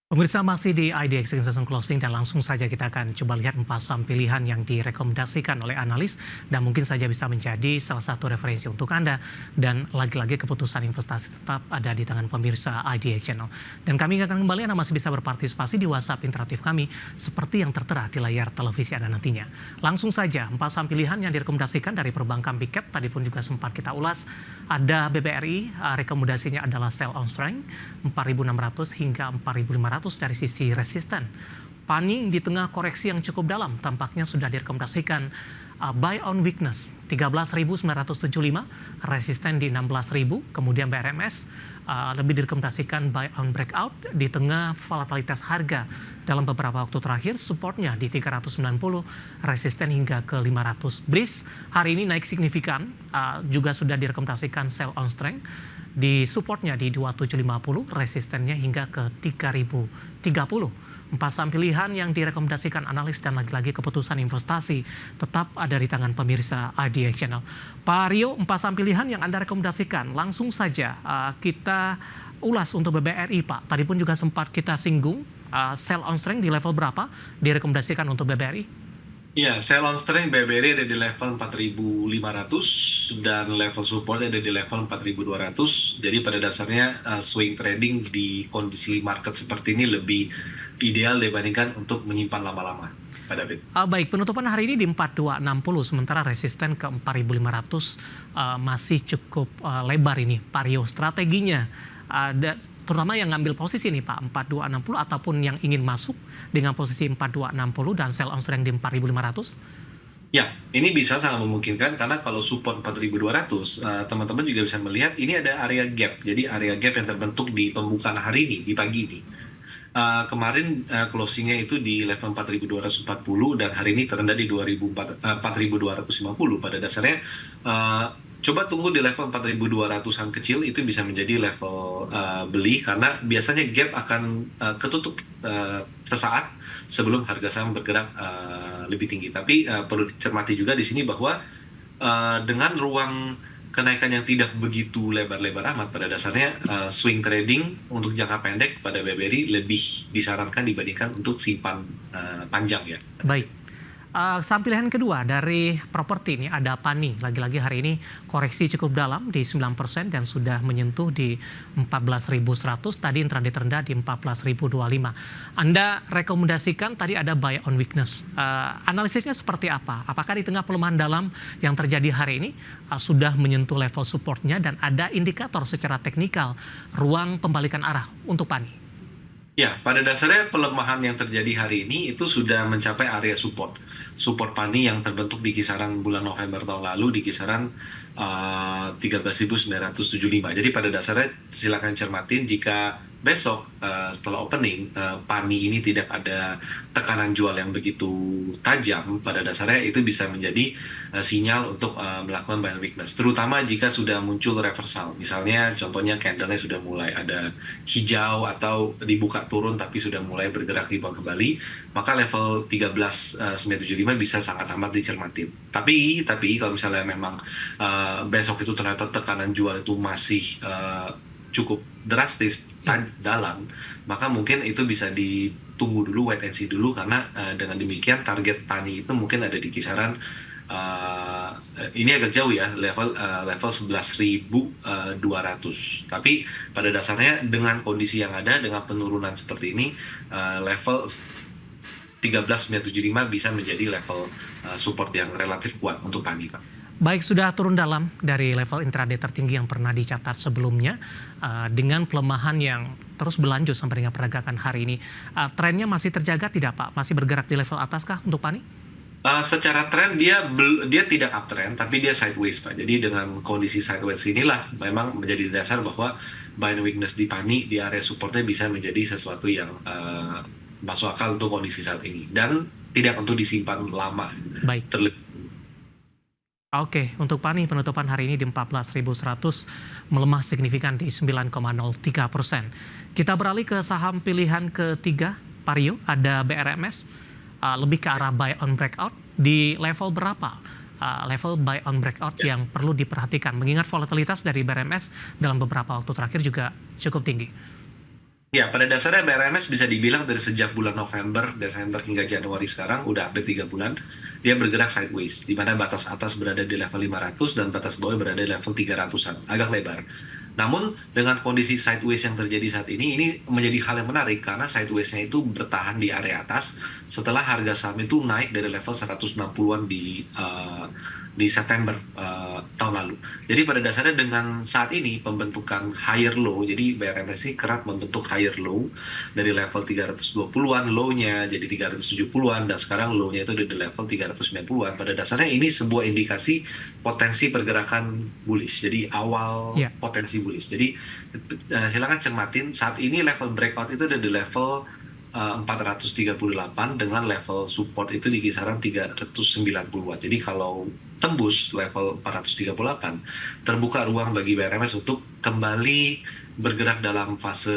Pemirsa masih di IDX Season Closing dan langsung saja kita akan coba lihat 4 saham pilihan yang direkomendasikan oleh analis dan mungkin saja bisa menjadi salah satu referensi untuk Anda, dan lagi-lagi keputusan investasi tetap ada di tangan pemirsa IDX Channel. Dan kami akan kembali, Anda masih bisa berpartisipasi di WhatsApp interaktif kami seperti yang tertera di layar televisi Anda nantinya. Langsung saja 4 saham pilihan yang direkomendasikan dari perbankan Big Cap tadi pun juga sempat kita ulas. Ada BBRI, rekomendasinya adalah sell on strength 4.600 hingga 4.500 dari sisi resisten. PANI di tengah koreksi yang cukup dalam tampaknya sudah direkomendasikan buy on weakness 13.975, resisten di 16.000. Kemudian BRMS lebih direkomendasikan buy on breakout di tengah volatilitas harga dalam beberapa waktu terakhir, supportnya di 390, resisten hingga ke 500. BRIS hari ini naik signifikan, juga sudah direkomendasikan sell on strength di supportnya di 2750, resistennya hingga ke 3030. 4 saham pilihan yang direkomendasikan analis dan lagi-lagi keputusan investasi tetap ada di tangan pemirsa IDX Channel. Pak Rio, 4 saham pilihan yang Anda rekomendasikan, langsung saja kita ulas untuk BBRI, Pak. Tadi pun juga sempat kita singgung, sell on strength di level berapa direkomendasikan untuk BBRI? Ya, sell on strength BBRI ada di level 4.500 dan level support ada di level 4.200. Jadi pada dasarnya swing trading di kondisi market seperti ini lebih ideal dibandingkan untuk menyimpan lama-lama, Pak David. Baik, penutupan hari ini di 4260, sementara resisten ke 4.500 masih cukup lebar ini. Pak Rio, strateginya terutama yang ngambil posisi nih Pak, 4260 ataupun yang ingin masuk dengan posisi 4260 dan sell on strength di 4500? Ya, ini bisa sangat memungkinkan karena kalau support 4.200, teman-teman juga bisa melihat ini ada area gap. Jadi area gap yang terbentuk di pembukaan hari ini, di pagi ini. Kemarin closingnya itu di level 4.240 dan hari ini terendah di 4.250. Pada dasarnya coba tunggu di level 4.200-an kecil, itu bisa menjadi level beli karena biasanya gap akan ketutup sesaat sebelum harga saham bergerak lebih tinggi. Tapi perlu dicermati juga di sini bahwa dengan ruang kenaikan yang tidak begitu lebar-lebar amat, pada dasarnya swing trading untuk jangka pendek pada BBRI lebih disarankan dibandingkan untuk simpan panjang ya. Baik. Saham pilihan kedua dari properti ini ada PANI. Lagi-lagi hari ini koreksi cukup dalam di 9% dan sudah menyentuh di 14.100. Tadi intraday terendah di 14.025. Anda rekomendasikan tadi ada buy on weakness. Analisisnya seperti apa? Apakah di tengah pelemahan dalam yang terjadi hari ini sudah menyentuh level supportnya dan ada indikator secara teknikal ruang pembalikan arah untuk PANI? Ya, pada dasarnya pelemahan yang terjadi hari ini itu sudah mencapai area support. Support PANI yang terbentuk di kisaran bulan November tahun lalu di kisaran 13.975. Jadi pada dasarnya silakan cermatin jika besok setelah opening PANI ini tidak ada tekanan jual yang begitu tajam, pada dasarnya itu bisa menjadi sinyal untuk melakukan buy weakness, terutama jika sudah muncul reversal. Misalnya contohnya candle-nya sudah mulai ada hijau atau dibuka turun tapi sudah mulai bergerak di bawah kembali, maka level 13.975 bisa sangat amat dicermati. Tapi kalau misalnya memang besok itu ternyata tekanan jual itu masih cukup drastis dalam, maka mungkin itu bisa ditunggu dulu, wait and see dulu, karena dengan demikian target PANI itu mungkin ada di kisaran ini agak jauh ya, level 11.200. Tapi pada dasarnya dengan kondisi yang ada, dengan penurunan seperti ini, level 13.975 bisa menjadi level support yang relatif kuat untuk PANI, Pak. Baik, sudah turun dalam dari level intraday tertinggi yang pernah dicatat sebelumnya, dengan pelemahan yang terus berlanjut sampai dengan perdagangan hari ini. Trennya masih terjaga tidak Pak? Masih bergerak di level atas kah untuk PANI? Secara tren dia tidak uptrend, tapi dia sideways, Pak. Jadi dengan kondisi sideways inilah memang menjadi dasar bahwa buy weakness di PANI di area supportnya bisa menjadi sesuatu yang masuk akal untuk kondisi saat ini dan tidak untuk disimpan lama. Baik. Oke, untuk PANI penutupan hari ini di 14.100, melemah signifikan di 9,03%. Kita beralih ke saham pilihan ketiga, Pak Rio, ada BRMS, lebih ke arah buy on breakout. Di level berapa level buy on breakout yang perlu diperhatikan, mengingat volatilitas dari BRMS dalam beberapa waktu terakhir juga cukup tinggi? Ya, pada dasarnya BRMS bisa dibilang dari sejak bulan November, Desember hingga Januari sekarang udah hampir 3 bulan, dia bergerak sideways, di mana batas atas berada di level 500 dan batas bawah berada di level 300-an, agak lebar. Namun dengan kondisi sideways yang terjadi saat ini menjadi hal yang menarik karena sideways-nya itu bertahan di area atas setelah harga saham itu naik dari level 160-an di September tahun lalu. Jadi pada dasarnya dengan saat ini pembentukan higher low, jadi BRMS ini kerap membentuk higher low dari level 320-an low-nya jadi 370-an dan sekarang low-nya itu di level 390-an. Pada dasarnya ini sebuah indikasi potensi pergerakan bullish. Jadi awal potensi bullish. Jadi silakan cermatin saat ini level breakout itu ada di level 438 dengan level support itu di kisaran 390-an. Jadi kalau tembus level 438, terbuka ruang bagi BRMS untuk kembali bergerak dalam fase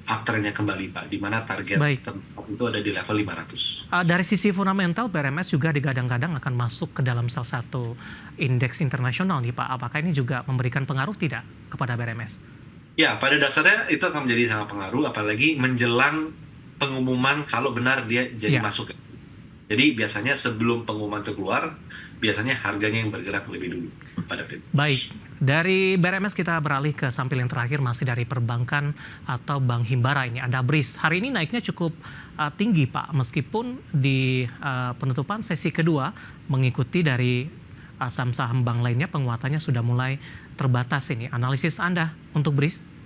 uptrend-nya kembali, Pak, di mana target itu ada di level 500. Dari sisi fundamental, BRMS juga digadang-gadang akan masuk ke dalam salah satu indeks internasional nih, Pak. Apakah ini juga memberikan pengaruh tidak kepada BRMS? Ya, pada dasarnya itu akan menjadi sangat pengaruh, apalagi menjelang pengumuman kalau benar dia jadi masuk. Jadi biasanya sebelum pengumuman itu keluar, biasanya harganya yang bergerak lebih dulu pada itu. Baik, dari BRMS kita beralih ke sampel yang terakhir, masih dari perbankan atau Bank Himbara ini. Ada BRIS. Hari ini naiknya cukup tinggi, Pak. Meskipun di penutupan sesi kedua mengikuti dari saham-saham bank lainnya, penguatannya sudah mulai terbatas ini. Analisis Anda untuk BRIS?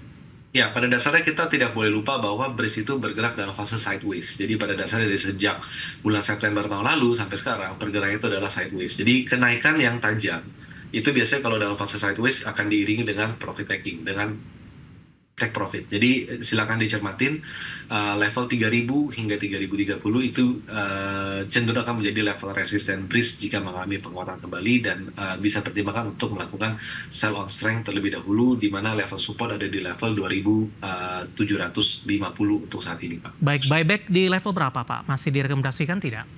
Ya, pada dasarnya kita tidak boleh lupa bahwa BRIS itu bergerak dalam fase sideways. Jadi pada dasarnya dari sejak bulan September tahun lalu sampai sekarang, pergerakan itu adalah sideways. Jadi kenaikan yang tajam, itu biasanya kalau dalam fase sideways akan diiringi dengan profit taking, dengan take profit. Jadi silakan dicermatin level 3000 hingga 3030 itu cenderung akan menjadi level resisten BRIS jika mengalami penguatan kembali dan bisa pertimbangkan untuk melakukan sell on strength terlebih dahulu di mana level support ada di level 2750 untuk saat ini, Pak. Baik, buyback di level berapa, Pak? Masih direkomendasikan tidak?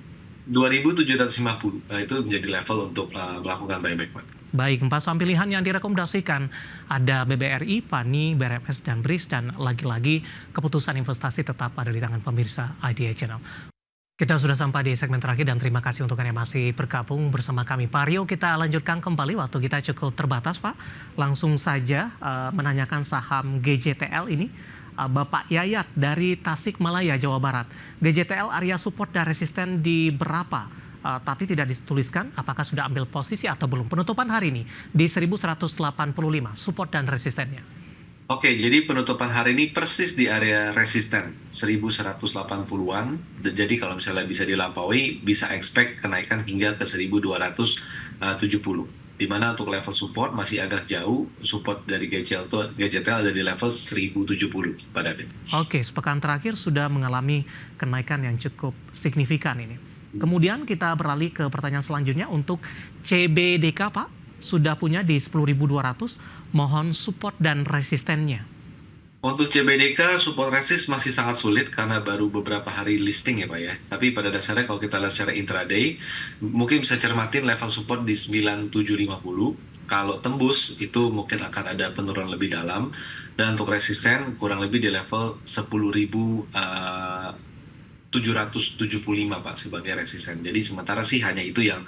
2750 itu menjadi level untuk melakukan buyback, Pak. Baik, 4 saham pilihan yang direkomendasikan ada BBRI, PANI, BRMS, dan BRIS, dan lagi-lagi keputusan investasi tetap ada di tangan pemirsa IDA Channel. Kita sudah sampai di segmen terakhir dan terima kasih untuk Anda yang masih bergabung bersama kami. Pak Rio, kita lanjutkan kembali, waktu kita cukup terbatas, Pak. Langsung saja menanyakan saham GJTL ini. Bapak Yayat dari Tasikmalaya, Jawa Barat. GJTL area support dan resisten di berapa? Tapi tidak dituliskan apakah sudah ambil posisi atau belum. Penutupan hari ini di 1185 support dan resistennya. Oke, jadi penutupan hari ini persis di area resisten 1180-an. Jadi kalau misalnya bisa dilampaui, bisa expect kenaikan hingga ke 1270. Di mana untuk level support masih agak jauh, support dari GJTL ada di level 1070 pada ini. Oke, sepekan terakhir sudah mengalami kenaikan yang cukup signifikan ini. Kemudian kita beralih ke pertanyaan selanjutnya untuk CBDK, Pak. Sudah punya di 10.200, mohon support dan resistennya. Untuk CBDK, support resist masih sangat sulit karena baru beberapa hari listing ya, Pak ya. Tapi pada dasarnya kalau kita lihat secara intraday, mungkin bisa cermatin level support di 9750. Kalau tembus, itu mungkin akan ada penurunan lebih dalam. Dan untuk resisten, kurang lebih di level 10.775, Pak, sebagai resisten. Jadi sementara sih hanya itu yang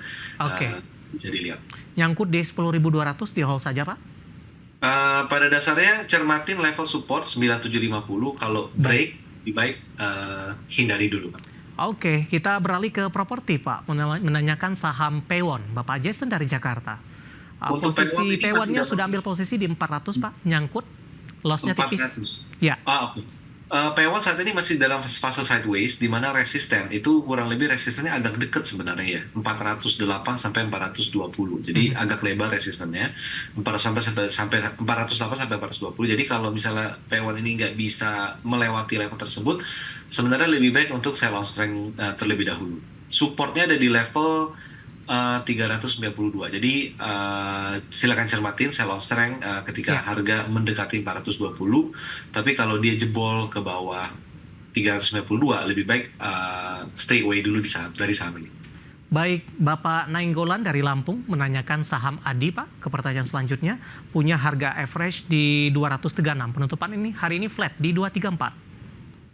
bisa dilihat. Nyangkut di 10.200 di hold saja, Pak? Pada dasarnya cermatin level support 9750. Kalau break, lebih baik hindari dulu, Pak. Oke, kita beralih ke properti, Pak. Menanyakan saham Pewon, Bapak Jason dari Jakarta. Posisi Pewonnya sudah ambil posisi di 400, Pak. Nyangkut, lossnya tipis. Ya. Oke. Pewon saat ini masih dalam fase sideways, di mana resisten itu kurang lebih resistennya agak dekat sebenarnya ya, 408 sampai 420. Jadi agak lebar resistennya, 408 sampai 420. Jadi kalau misalnya Pewon ini nggak bisa melewati level tersebut, sebenarnya lebih baik untuk sell on strength terlebih dahulu. Supportnya ada di level 392. Jadi silakan cermatin sell on strength ketika harga mendekati 420. Tapi kalau dia jebol ke bawah 392, lebih baik stay away dulu dari saham ini. Baik, Bapak Nainggolan dari Lampung menanyakan saham Adi, Pak. Ke pertanyaan selanjutnya, punya harga average di 236. Penutupan ini hari ini flat di 234.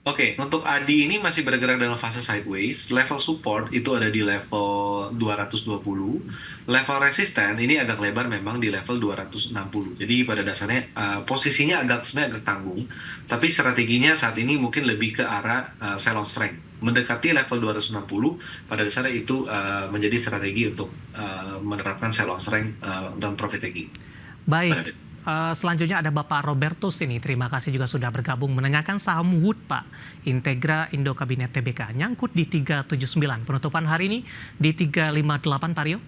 Oke, untuk ADI ini masih bergerak dalam fase sideways. Level support itu ada di level 220. Level resisten ini agak lebar memang di level 260. Jadi pada dasarnya posisinya sebenarnya agak tanggung. Tapi strateginya saat ini mungkin lebih ke arah sell on strength. Mendekati level 260, pada dasarnya itu menjadi strategi untuk menerapkan sell on strength dan profit taking. Baik, selanjutnya ada Bapak Robertus ini. Terima kasih juga sudah bergabung menanyakan saham Wood, Pak. Integra Indo Kabinet TBK nyangkut di 379. Penutupan hari ini di 358, Pak Rio.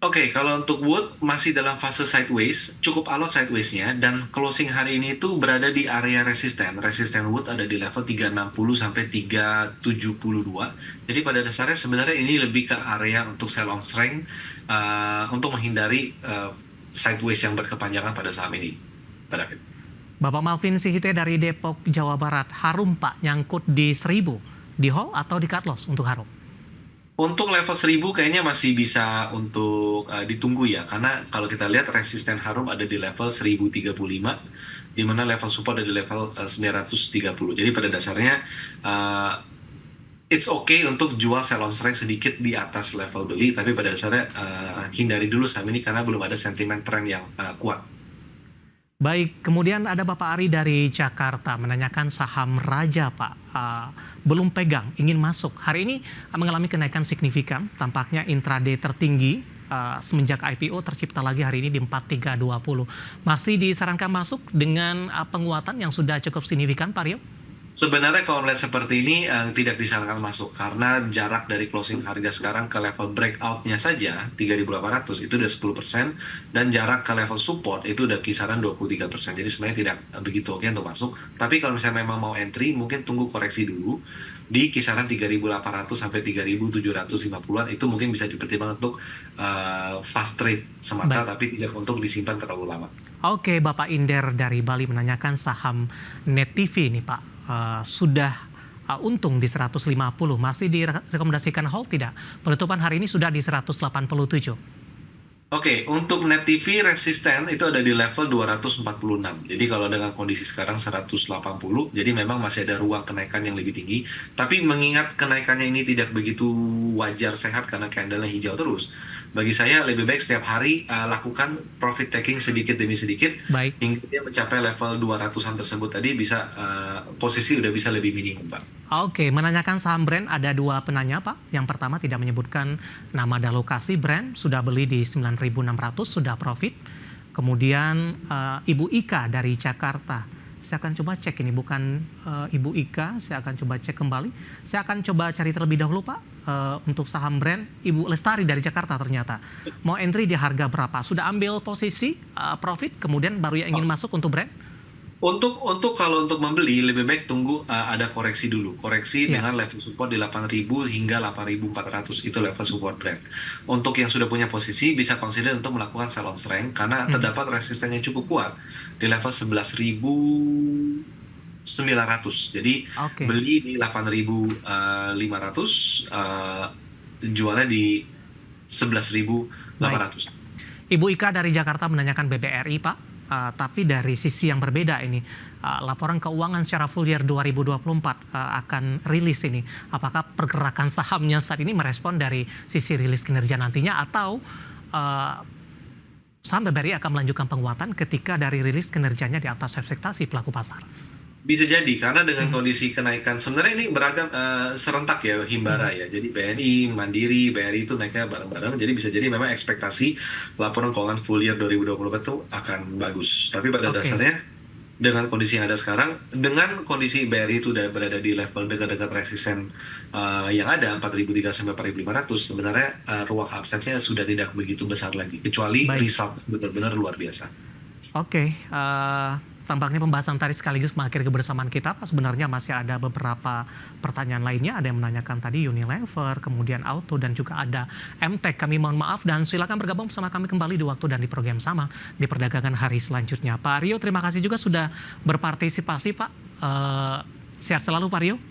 Oke, kalau untuk Wood masih dalam fase sideways, cukup alot sideways-nya, dan closing hari ini itu berada di area resisten. Resisten Wood ada di level 360 sampai 372. Jadi pada dasarnya sebenarnya ini lebih ke area untuk sell on strength untuk menghindari sideways yang berkepanjangan pada saham ini. Bapak Malvin Sihite dari Depok, Jawa Barat. Harum, Pak, nyangkut di 1000. Di hold atau di cut loss untuk Harum? Untuk level 1000 kayaknya masih bisa untuk ditunggu ya, karena kalau kita lihat resisten Harum ada di level 1035, di mana level support ada di level 930. Jadi pada dasarnya it's okay untuk jual sell on strength sedikit di atas level beli, tapi pada dasarnya hindari dulu saham ini karena belum ada sentimen tren yang kuat. Baik, kemudian ada Bapak Ari dari Jakarta menanyakan saham Raja, Pak. Belum pegang, ingin masuk. Hari ini mengalami kenaikan signifikan, tampaknya intraday tertinggi semenjak IPO tercipta lagi hari ini di 4320. Masih disarankan masuk dengan penguatan yang sudah cukup signifikan, Pak Rio? Sebenarnya kalau melihat seperti ini tidak disarankan masuk karena jarak dari closing harga sekarang ke level breakout-nya saja 3.800 itu udah 10%, dan jarak ke level support itu udah kisaran 23%. Jadi sebenarnya tidak begitu oke untuk masuk. Tapi kalau misalnya memang mau entry, mungkin tunggu koreksi dulu di kisaran 3.800 sampai 3.750-an, itu mungkin bisa dipertimbangkan untuk fast trade semata. Baik. Tapi tidak untuk disimpan terlalu lama. Oke, Bapak Inder dari Bali menanyakan saham Net TV nih, Pak. Sudah untung di 150, masih direkomendasikan hold tidak? Penutupan hari ini sudah di 187. Oke, untuk Net TV resisten itu ada di level 246. Jadi kalau dengan kondisi sekarang 180, jadi memang masih ada ruang kenaikan yang lebih tinggi. Tapi mengingat kenaikannya ini tidak begitu wajar sehat karena candle-nya hijau terus, bagi saya lebih baik setiap hari lakukan profit taking sedikit demi sedikit. Baik. Hingga dia mencapai level 200-an tersebut tadi bisa posisi udah bisa lebih minimum, Pak. Oke, menanyakan saham brand ada dua penanya, Pak. Yang pertama tidak menyebutkan nama dan lokasi. Brand sudah beli di 9.600, sudah profit. Kemudian Ibu Ika dari Jakarta. Saya akan coba cek ini, bukan Ibu Ika. Saya akan coba cek kembali. Saya akan coba cari terlebih dahulu, Pak. Untuk saham brand, Ibu Lestari dari Jakarta ternyata. Mau entry di harga berapa? Sudah ambil posisi profit, kemudian baru yang ingin masuk untuk brand? Untuk kalau untuk membeli lebih baik tunggu ada koreksi dulu. Koreksi dengan level support di 8.000 hingga 8.400 itu level support brand. Untuk yang sudah punya posisi bisa consider untuk melakukan sell on strength karena terdapat resistennya cukup kuat di level 11.900. Jadi beli di 8.500, jualnya di 11.800. Ibu Ika dari Jakarta menanyakan BBRI, Pak. Tapi dari sisi yang berbeda ini, laporan keuangan secara full year 2024 akan rilis ini. Apakah pergerakan sahamnya saat ini merespon dari sisi rilis kinerja nantinya, atau saham BBRI akan melanjutkan penguatan ketika dari rilis kinerjanya di atas ekspektasi pelaku pasar? Bisa jadi, karena dengan kondisi kenaikan, sebenarnya ini beragam serentak ya, himbara ya. Jadi BNI, Mandiri, BRI itu naiknya bareng-bareng. Jadi bisa jadi memang ekspektasi laporan keuangan full year 2024 itu akan bagus. Tapi pada dasarnya, dengan kondisi yang ada sekarang, dengan kondisi BRI itu udah berada di level dekat-dekat resisten yang ada, 4.300 sampai 4.500, sebenarnya ruang upside-nya sudah tidak begitu besar lagi. Kecuali result benar-benar luar biasa. Tampaknya pembahasan tadi sekaligus mengakhiri kebersamaan kita, Pak. Sebenarnya masih ada beberapa pertanyaan lainnya. Ada yang menanyakan tadi Unilever, kemudian Auto, dan juga ada MTEK. Kami mohon maaf dan silakan bergabung bersama kami kembali di waktu dan di program sama di perdagangan hari selanjutnya. Pak Rio, terima kasih juga sudah berpartisipasi, Pak. Sehat selalu, Pak Rio.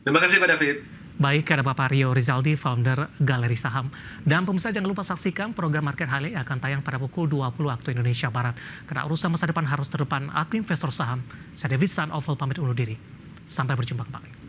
Terima kasih, Pak David. Baik, ada Bapak Rio Rizaldi, founder Galeri Saham. Dan pemirsa jangan lupa saksikan program Market Highlight akan tayang pada pukul 20 waktu Indonesia Barat. Karena urusan masa depan harus terdepan, aku investor saham. Saya David San Oval pamit undur diri. Sampai berjumpa kembali.